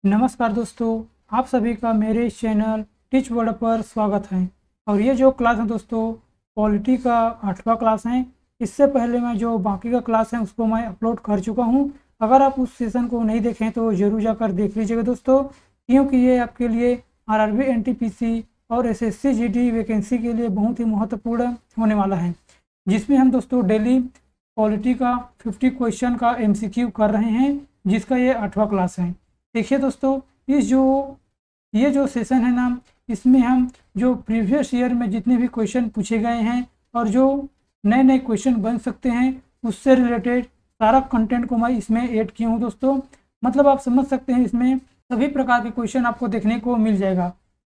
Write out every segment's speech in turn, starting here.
नमस्कार दोस्तों, आप सभी का मेरे इस चैनल टीच वर्ल्ड पर स्वागत है। और ये जो क्लास है दोस्तों, पॉलिटी का 8वां क्लास है। इससे पहले मैं जो बाकी का क्लास है उसको मैं अपलोड कर चुका हूँ। अगर आप उस सेशन को नहीं देखें तो ज़रूर जाकर देख लीजिएगा दोस्तों, क्योंकि ये आपके लिए आरआरबी एनटीपीसी और एसएससी जीडी वैकेंसी के लिए बहुत ही महत्वपूर्ण होने वाला है, जिसमें हम दोस्तों डेली पॉलिटी का 50 क्वेश्चन का एमसीक्यू कर रहे हैं, जिसका ये 8वां क्लास है। देखिए दोस्तों, ये जो सेशन है ना, इसमें हम जो प्रीवियस ईयर में जितने भी क्वेश्चन पूछे गए हैं और जो नए नए क्वेश्चन बन सकते हैं उससे रिलेटेड सारा कंटेंट को मैं इसमें ऐड किया हूँ दोस्तों। मतलब आप समझ सकते हैं, इसमें सभी प्रकार के क्वेश्चन आपको देखने को मिल जाएगा।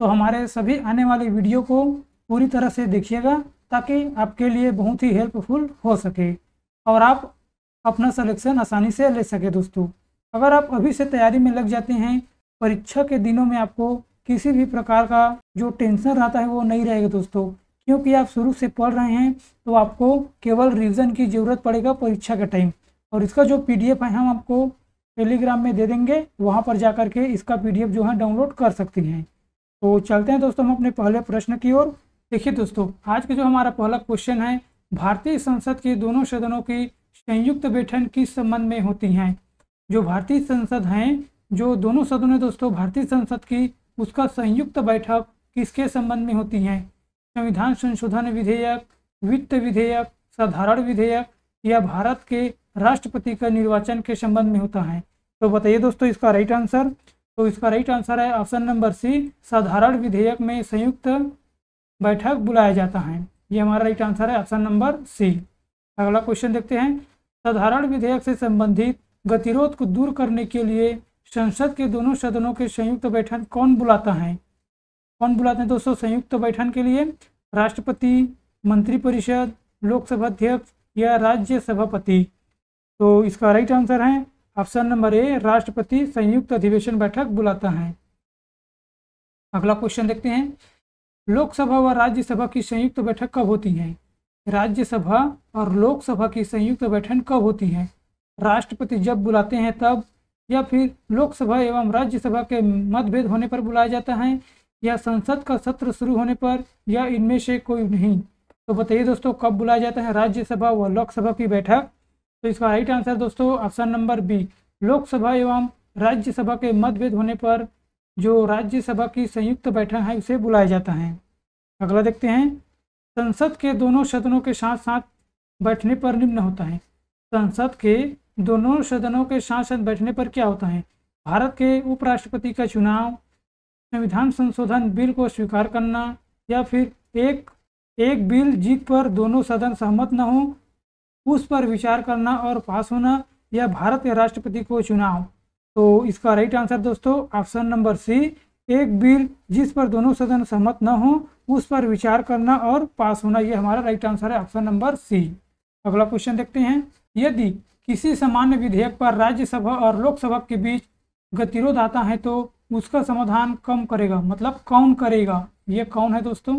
तो हमारे सभी आने वाले वीडियो को पूरी तरह से देखिएगा, ताकि आपके लिए बहुत ही हेल्पफुल हो सके और आप अपना सिलेक्शन आसानी से ले सके दोस्तों। अगर आप अभी से तैयारी में लग जाते हैं, परीक्षा के दिनों में आपको किसी भी प्रकार का जो टेंशन रहता है वो नहीं रहेगा दोस्तों, क्योंकि आप शुरू से पढ़ रहे हैं। तो आपको केवल रिवीजन की ज़रूरत पड़ेगा परीक्षा के टाइम। और इसका जो पीडीएफ है हम आपको टेलीग्राम में दे देंगे, वहाँ पर जा कर के इसका पीडीएफ जो है डाउनलोड कर सकती हैं। तो चलते हैं दोस्तों हम अपने पहले प्रश्न की ओर। देखिए दोस्तों, आज का जो हमारा पहला क्वेश्चन है, भारतीय संसद के दोनों सदनों की संयुक्त बैठक किस संबंध में होती हैं। जो भारतीय संसद हैं, जो दोनों सदन है दोस्तों भारतीय संसद की, उसका संयुक्त बैठक किसके संबंध में होती है। संविधान संशोधन विधेयक, वित्त विधेयक, साधारण विधेयक या भारत के राष्ट्रपति का निर्वाचन के संबंध में होता है। तो बताइए दोस्तों इसका राइट आंसर। तो इसका राइट आंसर है ऑप्शन नंबर सी, साधारण विधेयक में संयुक्त बैठक बुलाया जाता है। ये हमारा राइट आंसर है ऑप्शन नंबर सी। अगला क्वेश्चन देखते हैं, साधारण विधेयक से संबंधित गतिरोध को दूर करने के लिए संसद के दोनों सदनों के संयुक्त बैठक कौन बुलाता है। कौन बुलाते हैं दोस्तों संयुक्त बैठक के लिए? राष्ट्रपति, मंत्रिपरिषद, लोकसभा अध्यक्ष या राज्य सभापति। तो इसका राइट आंसर है ऑप्शन नंबर ए, राष्ट्रपति संयुक्त अधिवेशन बैठक बुलाता है। अगला क्वेश्चन देखते हैं, लोकसभा व राज्यसभा की संयुक्त बैठक कब होती है। राज्यसभा और लोकसभा की संयुक्त बैठक कब होती है? राष्ट्रपति जब बुलाते हैं तब, या फिर लोकसभा एवं राज्यसभा के मतभेद होने पर बुलाया जाता है, या संसद का सत्र शुरू होने पर, या इनमें से कोई नहीं। तो बताइए दोस्तों कब बुलाया जाता है राज्यसभा व लोकसभा की बैठक। तो इसका राइट आंसर दोस्तों ऑप्शन नंबर बी, लोकसभा एवं राज्यसभा के मतभेद होने पर जो राज्यसभा की संयुक्त बैठक है उसे बुलाया जाता है। अगला देखते हैं, संसद के दोनों सदनों के साथ साथ बैठने पर निम्न होता है। संसद के दोनों सदनों के साथ साथ बैठने पर क्या होता है? भारत के उपराष्ट्रपति का चुनाव, संविधान संशोधन बिल को स्वीकार करना, या फिर एक बिल जीत पर दोनों सदन सहमत न हो उस पर विचार करना और पास होना, या भारत के राष्ट्रपति को चुनाव। तो इसका राइट आंसर दोस्तों ऑप्शन नंबर सी, एक बिल जिस पर दोनों सदन सहमत न हो उस पर विचार करना और पास होना। ये हमारा राइट आंसर है ऑप्शन नंबर सी। अगला क्वेश्चन देखते हैं, यदि किसी सामान्य विधेयक पर राज्यसभा और लोकसभा के बीच गतिरोध आता है तो उसका समाधान कौन करेगा, मतलब कौन करेगा, ये कौन है दोस्तों?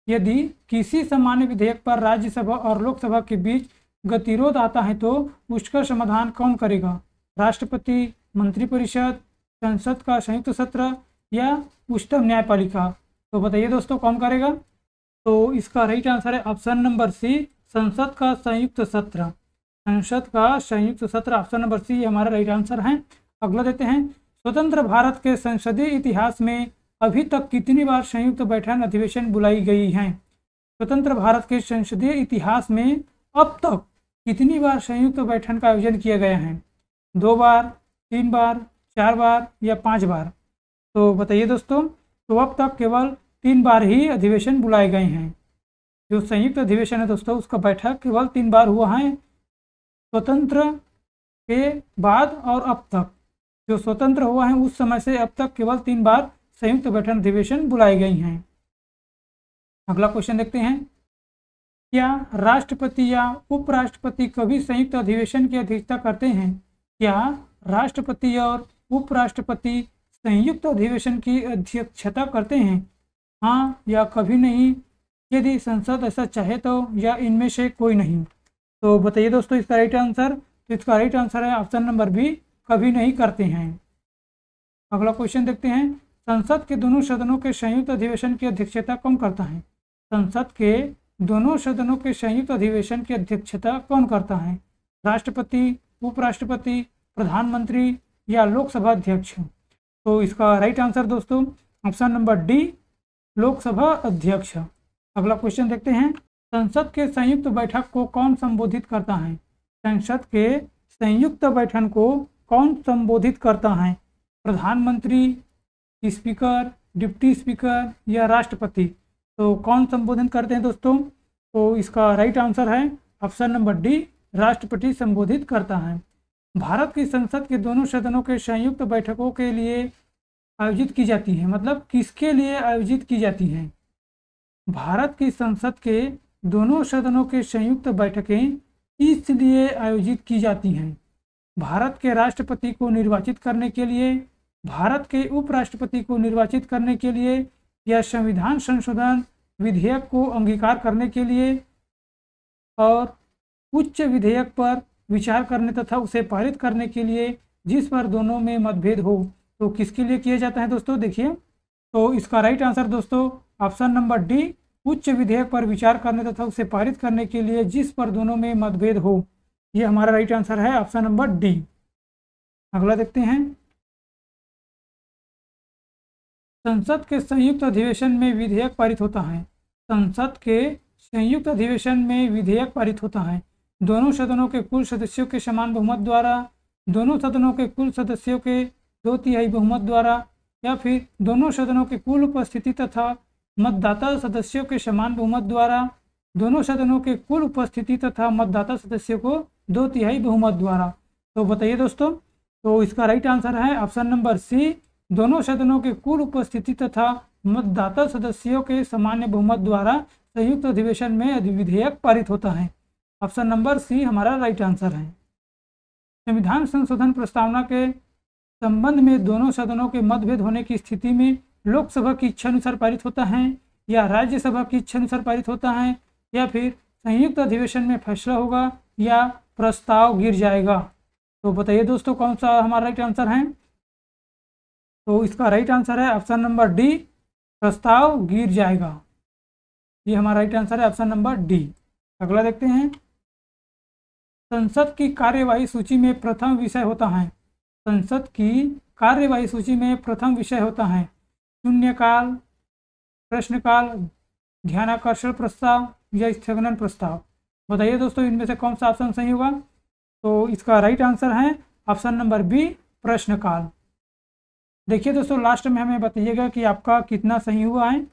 यदि किसी सामान्य विधेयक पर राज्यसभा और लोकसभा के बीच गतिरोध आता है तो उसका समाधान कौन करेगा? राष्ट्रपति, मंत्रिपरिषद, संसद का संयुक्त सत्र या उच्चतम न्यायपालिका। तो बताइए दोस्तों कौन करेगा। तो इसका राइट आंसर है ऑप्शन नंबर सी, संसद का संयुक्त सत्र। संसद का संयुक्त सत्र ऑप्शन नंबर सी हमारा राइट आंसर है। अगला देते हैं, स्वतंत्र भारत के संसदीय इतिहास में अभी तक कितनी बार संयुक्त बैठक अधिवेशन बुलाई गई है। स्वतंत्र भारत के संसदीय इतिहास में अब तक कितनी बार संयुक्त बैठक का आयोजन किया गया है? 2 बार, 3 बार, 4 बार या 5 बार। तो बताइए दोस्तों। तो अब तक केवल 3 बार ही अधिवेशन बुलाए गए हैं। जो संयुक्त अधिवेशन है दोस्तों उसका बैठक केवल 3 बार हुआ है, स्वतंत्र के बाद और अब तक। जो स्वतंत्र हुआ है उस समय से अब तक केवल 3 बार संयुक्त बैठक अधिवेशन बुलाई गई हैं। अगला क्वेश्चन देखते हैं, क्या राष्ट्रपति या उपराष्ट्रपति कभी संयुक्त अधिवेशन की अध्यक्षता करते हैं? क्या राष्ट्रपति और उपराष्ट्रपति संयुक्त अधिवेशन की अध्यक्षता करते हैं? हाँ या कभी नहीं, यदि संसद ऐसा चाहे तो, या इनमें से कोई नहीं। तो बताइए दोस्तों इसका राइट आंसर। तो इसका राइट आंसर है ऑप्शन नंबर बी, कभी नहीं करते हैं। अगला क्वेश्चन देखते हैं, संसद के दोनों सदनों के संयुक्त अधिवेशन की अध्यक्षता कौन करता है? संसद के दोनों सदनों के संयुक्त अधिवेशन की अध्यक्षता कौन करता है? राष्ट्रपति, उपराष्ट्रपति, प्रधानमंत्री या लोकसभा अध्यक्ष? तो इसका राइट आंसर दोस्तों ऑप्शन नंबर डी, लोकसभा अध्यक्ष। अगला क्वेश्चन देखते हैं, संसद के संयुक्त बैठक को कौन संबोधित करता है? संसद के संयुक्त बैठक को कौन संबोधित करता है? प्रधानमंत्री, स्पीकर, डिप्टी स्पीकर या राष्ट्रपति? तो कौन संबोधन करते हैं दोस्तों? तो इसका राइट आंसर है ऑप्शन नंबर डी, राष्ट्रपति संबोधित करता है। भारत की संसद के दोनों सदनों के संयुक्त बैठकों के लिए आयोजित की जाती है, मतलब किसके लिए आयोजित की जाती है? भारत की संसद के दोनों सदनों के संयुक्त बैठकें इसलिए आयोजित की जाती हैं? भारत के राष्ट्रपति को निर्वाचित करने के लिए, भारत के उपराष्ट्रपति को निर्वाचित करने के लिए या संविधान संशोधन विधेयक को अंगीकार करने के लिए और उच्च विधेयक पर विचार करने तथा उसे पारित करने के लिए जिस पर दोनों में मतभेद हो। तो किसके लिए किया जाता है दोस्तों? देखिए, तो इसका राइट आंसर दोस्तों ऑप्शन नंबर डी, उच्च विधेयक पर विचार करने तथा उसे पारित करने के लिए जिस पर दोनों में मतभेद हो। ये हमारा राइट आंसर है ऑप्शन नंबर डी। अगला देखते हैं, संसद के संयुक्त अधिवेशन में विधेयक पारित होता है। संसद के संयुक्त अधिवेशन में विधेयक पारित होता है दोनों सदनों के कुल सदस्यों के समान बहुमत द्वारा, दोनों सदनों के कुल सदस्यों के 2/3 बहुमत द्वारा या फिर दोनों सदनों के कुल उपस्थिति तथा मतदाता सदस्यों के समान बहुमत द्वारा, दोनों सदनों के कुल उपस्थिति तथा मतदाता सदस्यों को 2/3 बहुमत द्वारा। तो बताइए दोस्तों, तो इसका राइट आंसर है ऑप्शन नंबर सी, दोनों सदनों के कुल उपस्थिति तथा मतदाता सदस्यों के सामान्य बहुमत द्वारा संयुक्त अधिवेशन में विधेयक पारित होता है। ऑप्शन नंबर सी हमारा राइट आंसर है। संविधान संशोधन प्रस्तावना के संबंध में दोनों सदनों के मतभेद होने की स्थिति में लोकसभा की इच्छा अनुसार पारित होता है या राज्यसभा की इच्छा अनुसार पारित होता है या फिर संयुक्त अधिवेशन में फैसला होगा या प्रस्ताव गिर जाएगा? तो बताइए दोस्तों, कौन सा हमारा राइट आंसर है? तो इसका राइट आंसर है ऑप्शन नंबर डी, प्रस्ताव गिर जाएगा। ये हमारा राइट आंसर है ऑप्शन नंबर डी। अगला देखते हैं, संसद की कार्यवाही सूची में प्रथम विषय होता है। संसद की कार्यवाही सूची में प्रथम विषय होता है शून्यकाल, प्रश्नकाल, ध्यानाकर्षण प्रस्ताव या स्थगन प्रस्ताव? बताइए दोस्तों, इनमें से कौन सा ऑप्शन सही होगा? तो इसका राइट आंसर है ऑप्शन नंबर बी, प्रश्नकाल। देखिए दोस्तों, लास्ट में हमें बताइएगा कि आपका कितना सही हुआ है।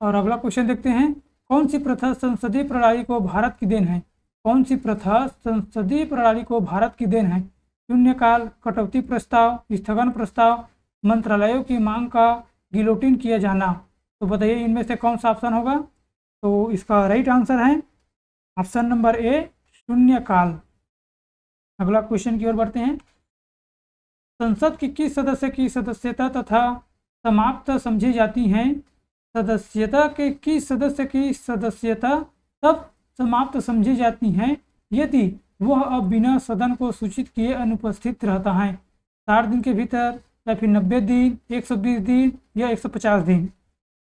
और अगला क्वेश्चन देखते हैं, कौन सी प्रथा संसदीय प्रणाली को भारत की देन है? कौन सी प्रथा संसदीय प्रणाली को भारत की देन है? शून्यकाल, कटौती प्रस्ताव, स्थगन प्रस्ताव, मंत्रालयों की मांग का गिलोटिन किया जाना? तो बताइए इनमें से कौन सा ऑप्शन होगा? तो इसका राइट आंसर है ऑप्शन नंबर ए, शून्यकाल। अगला क्वेश्चन की ओर बढ़ते हैं, संसद की किस सदस्य की सदस्यता तथा समाप्त समझी जाती है? सदस्यता के किस सदस्य की सदस्यता तब समाप्त समझी जाती है यदि वह अब बिना सदन को सूचित किए अनुपस्थित रहता है? 60 दिन के भीतर या फिर 90 दिन, 120 दिन या 150 दिन?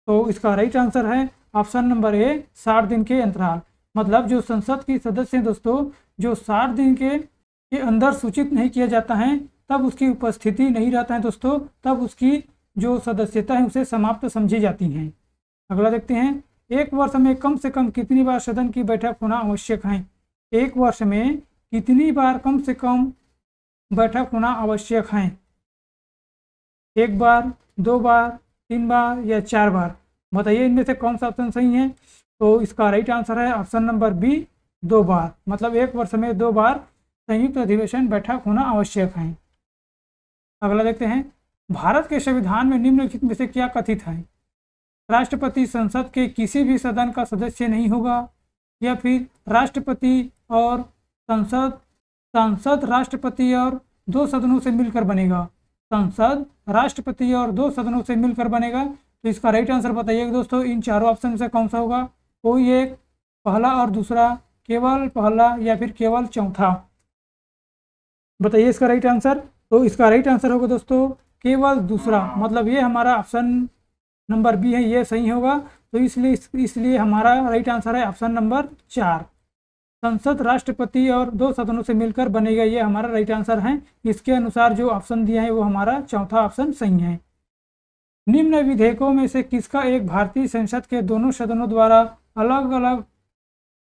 तो इसका राइट आंसर है ऑप्शन नंबर ए, 60 दिन के अंतराल। मतलब जो संसद की सदस्य हैं दोस्तों, जो 60 दिन के अंदर सूचित नहीं किया जाता है तब उसकी उपस्थिति नहीं रहता है दोस्तों, तब उसकी जो सदस्यता है उसे समाप्त समझी जाती हैं। अगला देखते हैं, एक वर्ष में कम से कम कितनी बार सदन की बैठक होना आवश्यक है? एक वर्ष में कितनी बार कम से कम बैठक होना आवश्यक है? 1 बार, 2 बार, 3 बार या 4 बार? बताइए इनमें से कौन सा ऑप्शन सही है? तो इसका राइट आंसर है ऑप्शन नंबर बी, 2 बार। मतलब एक वर्ष में 2 बार संयुक्त अधिवेशन बैठक होना आवश्यक है। अगला देखते हैं, भारत के संविधान में निम्नलिखित में से क्या कथित है? राष्ट्रपति संसद के किसी भी सदन का सदस्य नहीं होगा या फिर राष्ट्रपति और सांसद राष्ट्रपति और 2 सदनों से मिलकर बनेगा? संसद, राष्ट्रपति और 2 सदनों से मिलकर बनेगा। तो इसका राइट आंसर बताइएगा दोस्तों, इन चारों ऑप्शन से कौन सा होगा? कोई एक, पहला और दूसरा, केवल पहला या फिर केवल चौथा? बताइए इसका राइट आंसर। तो इसका राइट आंसर होगा दोस्तों केवल दूसरा, मतलब ये हमारा ऑप्शन नंबर बी है, ये सही होगा। तो इसलिए हमारा राइट आंसर है ऑप्शन नंबर 4। संसद राष्ट्रपति और 2 सदनों से मिलकर बनेगा, ये हमारा राइट आंसर है। इसके अनुसार जो ऑप्शन दिया है वो हमारा चौथा ऑप्शन सही है। निम्न विधेयकों में से किसका एक भारतीय संसद के दोनों सदनों द्वारा अलग अलग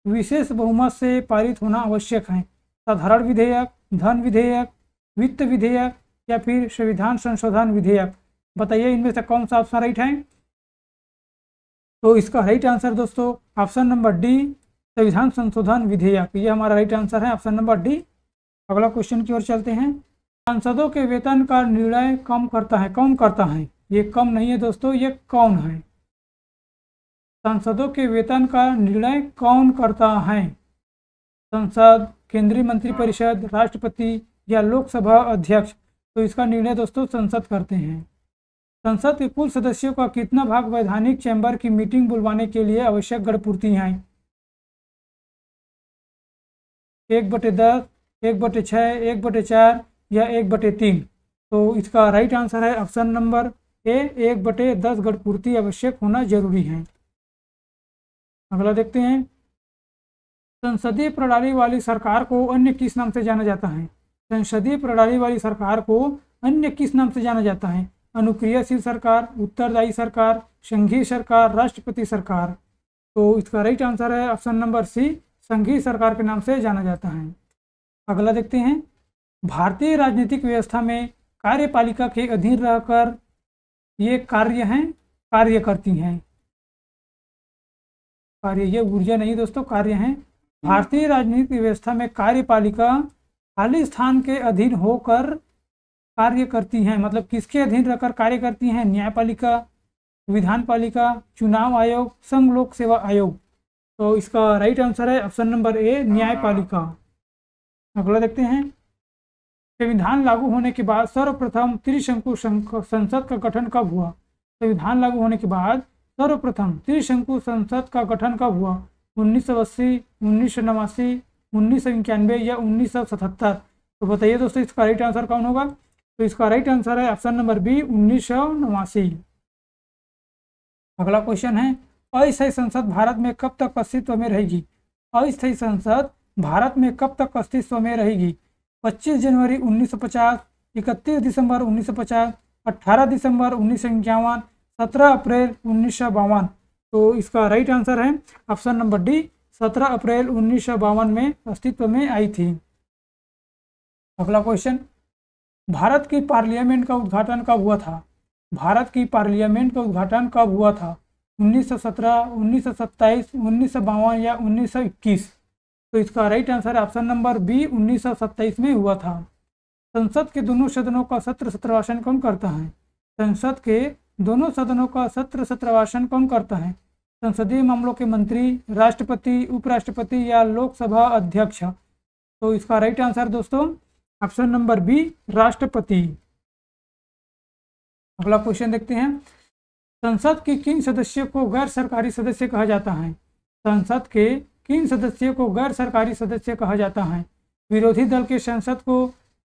विशेष बहुमत से पारित होना आवश्यक है? साधारण विधेयक, धन विधेयक, वित्त विधेयक या फिर संविधान संशोधन विधेयक? बताइए इनमें से कौन सा ऑप्शन राइट है। तो इसका राइट आंसर दोस्तों ऑप्शन नंबर डी, संविधान संशोधन विधेयक, ये हमारा राइट आंसर है, ऑप्शन नंबर डी। अगला क्वेश्चन की ओर चलते हैं। सांसदों के वेतन का निर्णय कौन करता है? कौन करता है? ये कम नहीं है दोस्तों, ये कौन है? सांसदों के वेतन का निर्णय कौन करता है? संसद, केंद्रीय मंत्रिपरिषद, राष्ट्रपति या लोकसभा अध्यक्ष? तो इसका निर्णय दोस्तों संसद करते हैं। संसद के कुल सदस्यों का कितना भाग वैधानिक चैम्बर की मीटिंग बुलवाने के लिए आवश्यक गणपूर्ति है? 1/10, 1/6, 1/4 या 1/3? तो इसका राइट आंसर है ऑप्शन नंबर ए, 1/10 गणपूर्ति आवश्यक होना जरूरी है। अगला देखते हैं। संसदीय प्रणाली वाली सरकार को अन्य किस नाम से जाना जाता है? संसदीय प्रणाली वाली सरकार को अन्य किस नाम से जाना जाता है? अनुक्रियाशील सरकार, उत्तरदायी सरकार, संघीय सरकार, राष्ट्रपति सरकार? तो इसका राइट आंसर है ऑप्शन नंबर सी, संघीय सरकार के नाम से जाना जाता है। अगला देखते हैं। भारतीय राजनीतिक व्यवस्था में कार्यपालिका के अधीन रहकर ये कार्य करती हैं। कार्य, ये ऊर्जा नहीं दोस्तों, कार्य हैं। भारतीय राजनीतिक व्यवस्था में कार्यपालिका खाली स्थान के अधीन होकर कार्य करती हैं, मतलब किसके अधीन रहकर कार्य करती हैं? न्यायपालिका, विधानपालिका, चुनाव आयोग, संघ लोक सेवा आयोग? तो इसका राइट आंसर है ऑप्शन नंबर ए, न्यायपालिका। अगला देखते हैं। संविधान लागू होने के बाद सर्वप्रथम त्रिशंकु संसद का गठन कब हुआ? संविधान लागू होने के बाद सर्वप्रथम त्रिशंकु संसद का गठन कब हुआ? 1980, 1989, 1991 या 1977? तो बताइए दोस्तों इसका राइट आंसर कौन होगा? तो इसका राइट आंसर है ऑप्शन नंबर बी, 1989। अगला क्वेश्चन है। अस्थायी संसद भारत में कब तक अस्तित्व में रहेगी? अस्थायी संसद भारत में कब तक अस्तित्व में रहेगी? 25 जनवरी 1950, 31 दिसंबर 1950, 18 दिसंबर 1951, 17 अप्रैल 1952? तो इसका राइट आंसर है ऑप्शन नंबर डी, 17 अप्रैल 1952 में अस्तित्व में आई थी। अगला क्वेश्चन। भारत की पार्लियामेंट का उद्घाटन कब हुआ था? भारत की पार्लियामेंट का उद्घाटन कब हुआ था? 1917, 1927, 1952 या 1921? तो इसका राइट आंसर है ऑप्शन नंबर बी, 1927 में हुआ था। संसद के दोनों सदनों का सत्र सत्रवासन कौन करता है? संसद के दोनों सदनों का सत्र सत्रवासन कौन करता है? संसदीय मामलों के मंत्री, राष्ट्रपति, उपराष्ट्रपति या लोकसभा अध्यक्ष? तो इसका राइट आंसर दोस्तों ऑप्शन नंबर बी, राष्ट्रपति। अगला क्वेश्चन देखते हैं। संसद के किन सदस्यों को गैर सरकारी सदस्य कहा जाता है? संसद के किन सदस्यों को गैर सरकारी सदस्य कहा जाता है? विरोधी दल के सांसद को,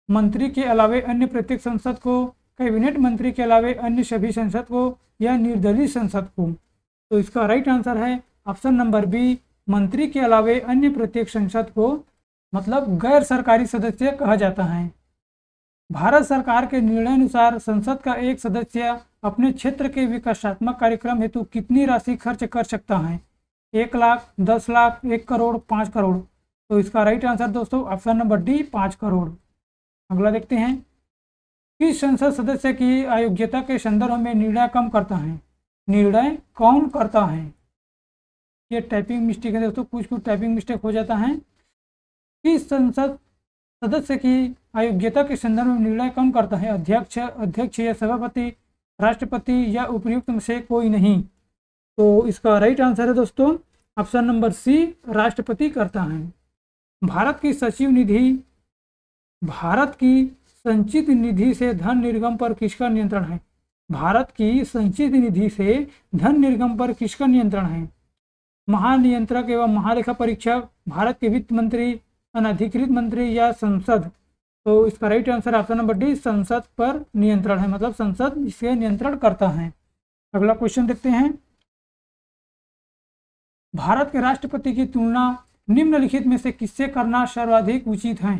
मंत्री के अलावे अन्य प्रत्येक सांसद को, कैबिनेट मंत्री के अलावे अन्य सभी सांसद को या निर्दलीय सांसद को? तो इसका राइट आंसर है ऑप्शन नंबर बी, मंत्री के अलावे अन्य प्रत्येक सांसद को, मतलब गैर सरकारी सदस्य कहा जाता है। भारत सरकार के निर्णय अनुसार संसद का एक सदस्य अपने क्षेत्र के विकासात्मक कार्यक्रम हेतु कितनी राशि खर्च कर सकता है? 1 लाख, 10 लाख, 1 करोड़, 5 करोड़? तो इसका राइट आंसर दोस्तों ऑप्शन नंबर डी, 5 करोड़। अगला देखते हैं। किस संसद सदस्य की अयोग्यता के संदर्भ में निर्णय कम करता है? निर्णय कौन करता है? ये टाइपिंग मिस्टेक है दोस्तों, कुछ टाइपिंग मिस्टेक हो जाता है। किस संसद सदस्य की अयोग्यता के संदर्भ में निर्णय कौन करता है? अध्यक्ष या सभापति, राष्ट्रपति या उपयुक्त में से कोई नहीं? तो इसका राइट आंसर है दोस्तों ऑप्शन नंबर सी, राष्ट्रपति करता है। भारत की संचित निधि से धन निर्गम पर किसका नियंत्रण है? भारत की संचित निधि से धन निर्गम पर किसका नियंत्रण है? महानियंत्रक एवं महालेखा परीक्षक, भारत के वित्त मंत्री, अनधिकृत मंत्री या संसद? तो इसका right answer option number D, संसद पर नियंत्रण है, मतलब संसद इसे नियंत्रण करता है। अगला क्वेश्चन देखते हैं। भारत के राष्ट्रपति की तुलना निम्नलिखित में से किससे करना सर्वाधिक उचित है?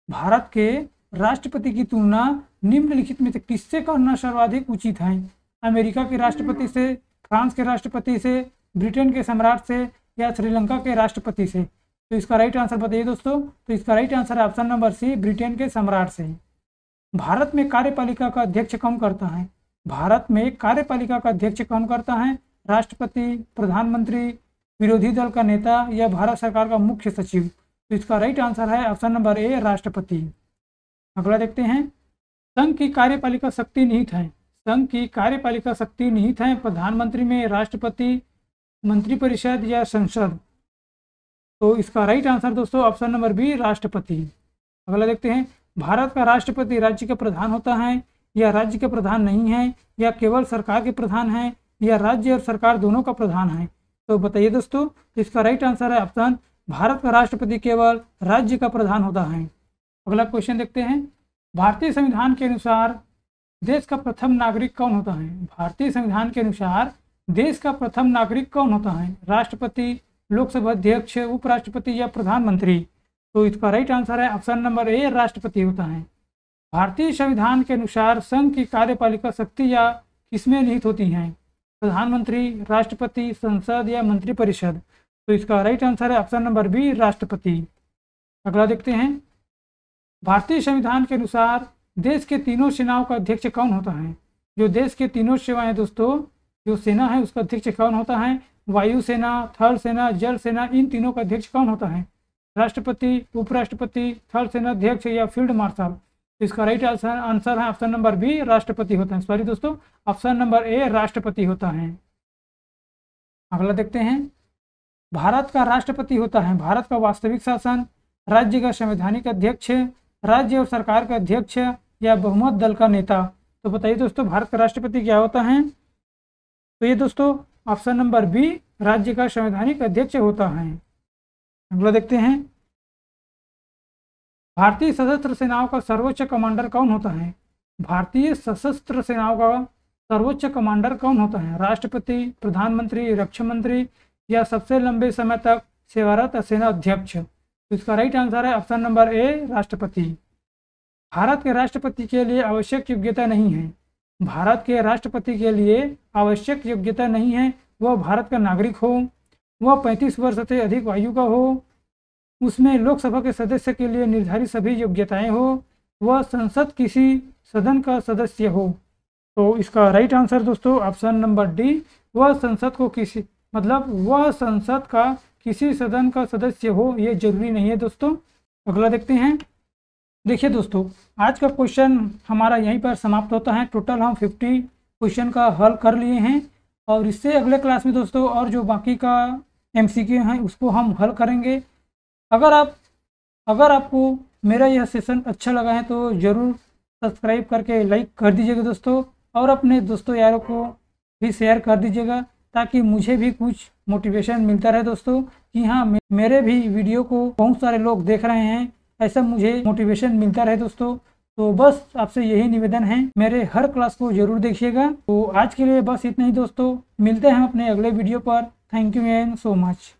भारत के राष्ट्रपति की तुलना निम्नलिखित में से किससे करना सर्वाधिक उचित है? अमेरिका के राष्ट्रपति से, फ्रांस के राष्ट्रपति से, ब्रिटेन के सम्राट से या श्रीलंका के राष्ट्रपति से? तो इसका राइट आंसर बताइए दोस्तों। तो इसका राइट आंसर है ऑप्शन नंबर सी, ब्रिटेन के सम्राट से। भारत में कार्यपालिका का अध्यक्ष कौन करता है? भारत में कार्यपालिका का अध्यक्ष कौन करता है? राष्ट्रपति, प्रधानमंत्री, विरोधी दल का नेता या भारत सरकार का मुख्य सचिव? तो इसका राइट आंसर है ऑप्शन नंबर ए, राष्ट्रपति। अगला देखते हैं। संघ की कार्यपालिका शक्ति निहित है। संघ की कार्यपालिका शक्ति निहित है प्रधानमंत्री में, राष्ट्रपति, मंत्रिपरिषद या संसद? तो इसका राइट आंसर दोस्तों ऑप्शन नंबर बी, राष्ट्रपति। अगला देखते हैं। भारत का राष्ट्रपति राज्य का प्रधान होता है या राज्य के प्रधान नहीं है, या केवल सरकार के प्रधान है, या राज्य और सरकार दोनों का प्रधान है? तो बताइए दोस्तों। इसका राइट आंसर है ऑप्शन, भारत का राष्ट्रपति केवल राज्य का प्रधान होता है। अगला क्वेश्चन देखते हैं। भारतीय संविधान के अनुसार देश का प्रथम नागरिक कौन होता है? भारतीय संविधान के अनुसार देश का प्रथम नागरिक कौन होता है? राष्ट्रपति, लोकसभा अध्यक्ष, उपराष्ट्रपति या प्रधानमंत्री? तो इसका राइट आंसर है ऑप्शन नंबर ए, राष्ट्रपति होता है। भारतीय संविधान के अनुसार संघ की कार्यपालिका शक्ति या किसमें निहित होती हैं? प्रधानमंत्री, राष्ट्रपति, संसद या मंत्रिपरिषद? तो इसका राइट आंसर है ऑप्शन नंबर बी, राष्ट्रपति। अगला देखते हैं। भारतीय संविधान के अनुसार देश के तीनों सेनाओं का अध्यक्ष कौन होता है? जो देश के तीनों सेवाएं दोस्तों, जो सेना है उसका अध्यक्ष कौन होता है? वायुसेना, थल सेना, जल सेना, इन तीनों का अध्यक्ष कौन होता है? राष्ट्रपति, उपराष्ट्रपति, थल सेना अध्यक्ष या फील्ड मार्शल? इसका राइट आंसर है ऑप्शन नंबर बी, राष्ट्रपति होता है। सॉरी दोस्तों, ऑप्शन नंबर ए, राष्ट्रपति होता है। अगला देखते हैं। भारत का राष्ट्रपति होता है भारत का वास्तविक शासन, राज्य का संवैधानिक अध्यक्ष, राज्य और सरकार का अध्यक्ष या बहुमत दल का नेता? तो बताइए दोस्तों, भारत का राष्ट्रपति क्या होता है? तो ये दोस्तों ऑप्शन नंबर बी, राज्य का संवैधानिक अध्यक्ष होता है। अगला देखते हैं। भारतीय सशस्त्र सेनाओं का सर्वोच्च कमांडर कौन होता है? भारतीय सशस्त्र सेनाओं का सर्वोच्च कमांडर कौन होता है? राष्ट्रपति, प्रधानमंत्री, रक्षा मंत्री या सबसे लंबे समय तक सेवारत सेना अध्यक्ष? तो इसका राइट आंसर है ऑप्शन नंबर ए, राष्ट्रपति। भारत के राष्ट्रपति के लिए आवश्यक योग्यता नहीं है। भारत के राष्ट्रपति के लिए आवश्यक योग्यता नहीं है। वह भारत का नागरिक हो, वह 35 वर्ष से अधिक आयु का हो, उसमें लोकसभा के सदस्य के लिए निर्धारित सभी योग्यताएं हो, वह संसद किसी सदन का सदस्य हो। तो इसका राइट आंसर दोस्तों ऑप्शन नंबर डी, वह संसद को किसी, मतलब वह संसद का किसी सदन का सदस्य हो, ये जरूरी नहीं है दोस्तों। अगला देखते हैं। देखिए दोस्तों, आज का क्वेश्चन हमारा यहीं पर समाप्त होता है। टोटल हम 50 क्वेश्चन का हल कर लिए हैं और इससे अगले क्लास में दोस्तों और जो बाकी का MCQ हैं उसको हम हल करेंगे। अगर आपको मेरा यह सेशन अच्छा लगा है तो ज़रूर सब्सक्राइब करके लाइक कर दीजिएगा दोस्तों, और अपने दोस्तों यारों को भी शेयर कर दीजिएगा ताकि मुझे भी कुछ मोटिवेशन मिलता रहे दोस्तों कि हाँ, मेरे भी वीडियो को बहुत सारे लोग देख रहे हैं, ऐसा मुझे मोटिवेशन मिलता रहे दोस्तों। तो बस आपसे यही निवेदन है, मेरे हर क्लास को जरूर देखिएगा। तो आज के लिए बस इतना ही दोस्तों, मिलते हैं अपने अगले वीडियो पर। Thank you and so much.